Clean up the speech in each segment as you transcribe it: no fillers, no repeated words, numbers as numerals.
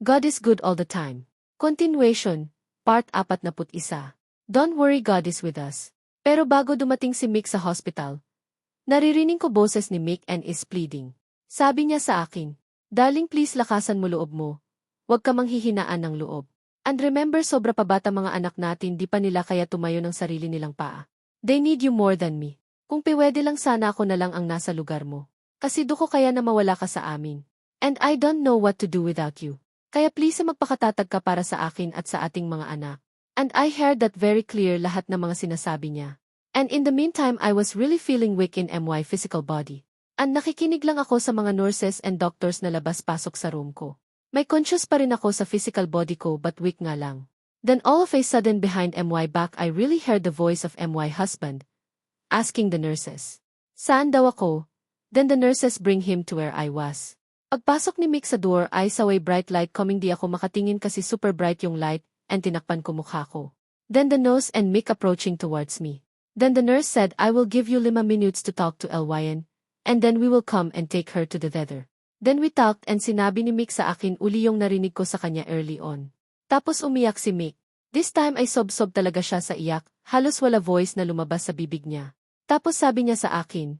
God is good all the time. Continuation, Part 41. Don't worry, God is with us. Pero bago dumating si Mick sa hospital, naririnig ko boses ni Mick and is pleading. Sabi niya sa akin, Darling, please lakasan mo loob mo. Huwag ka manghihinaan ng loob. And remember, sobra pa bata mga anak natin, di pa nila kaya tumayo ng sarili nilang paa. They need you more than me. Kung pwede lang sana ako na lang ang nasa lugar mo. Kasi duko kaya na mawala ka sa amin. And I don't know what to do without you. Kaya please magpakatatag ka para sa akin at sa ating mga anak. And I heard that very clear lahat ng mga sinasabi niya. And in the meantime, I was really feeling weak in my physical body. And nakikinig lang ako sa mga nurses and doctors na labas-pasok sa room ko. May conscious pa rin ako sa physical body ko but weak nga lang. Then all of a sudden behind my back I really heard the voice of my husband, asking the nurses. Saan daw ako? Then the nurses bring him to where I was. Pagpasok ni Mick sa door I saw a bright light coming, di ako makatingin kasi super bright yung light, and tinakpan ko mukha ko. Then the nurse and Mick approaching towards me. Then the nurse said, I will give you 5 minutes to talk to Lyn, and then we will come and take her to the theater. Then we talked and sinabi ni Mick sa akin uli yung narinig ko sa kanya early on. Tapos umiyak si Mick. This time ay sob-sob talaga siya sa iyak, halos wala voice na lumabas sa bibig niya. Tapos sabi niya sa akin,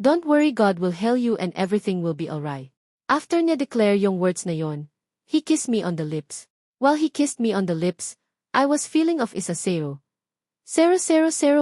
Don't worry, God will heal you and everything will be alright. After niya declare yung words na yon, he kissed me on the lips. While he kissed me on the lips, I was feeling of is a 0.000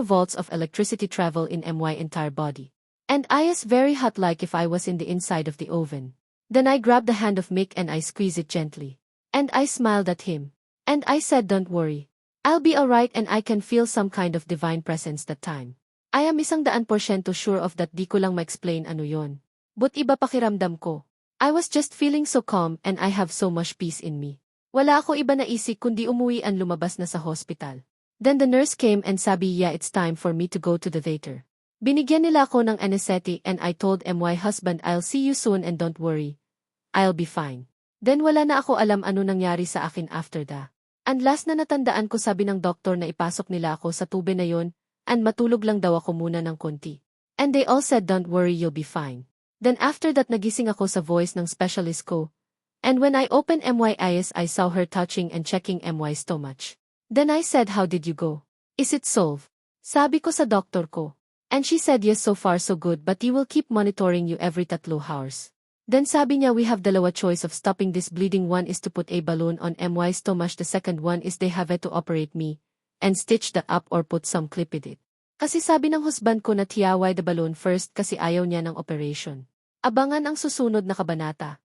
volts of electricity travel in my entire body. And I was very hot like if I was in the inside of the oven. Then I grabbed the hand of Mick and I squeezed it gently. And I smiled at him. And I said, Don't worry. I'll be alright, and I can feel some kind of divine presence that time. I am 100% sure of that, di ko lang ma-explain ano yon. But iba pakiramdam ko. I was just feeling so calm and I have so much peace in me. Wala ako iba na isip kundi umuwi and lumabas na sa hospital. Then the nurse came and sabi, yeah, it's time for me to go to the theater. Binigyan nila ako ng anesthetic and I told my husband, I'll see you soon and don't worry. I'll be fine. Then wala na ako alam ano nangyari sa akin after that. And last na natandaan ko, sabi ng doktor na ipasok nila ako sa tube na yon and matulog lang daw ako muna ng konti. And they all said, don't worry, you'll be fine. Then after that nagising ako sa voice ng specialist ko. And when I opened my eyes I saw her touching and checking my stomach. Then I said, how did you go? Is it solved? Sabi ko sa doktor ko. And she said, yes, so far so good, but he will keep monitoring you every 3 hours. Then sabi niya, we have dalawa choice of stopping this bleeding. One is to put a balloon on my stomach. The second one is they have to operate me and stitch that up or put some clip in it. Kasi sabi ng husband ko na tiyaway the balloon first kasi ayaw niya ng operation. Abangan ang susunod na kabanata.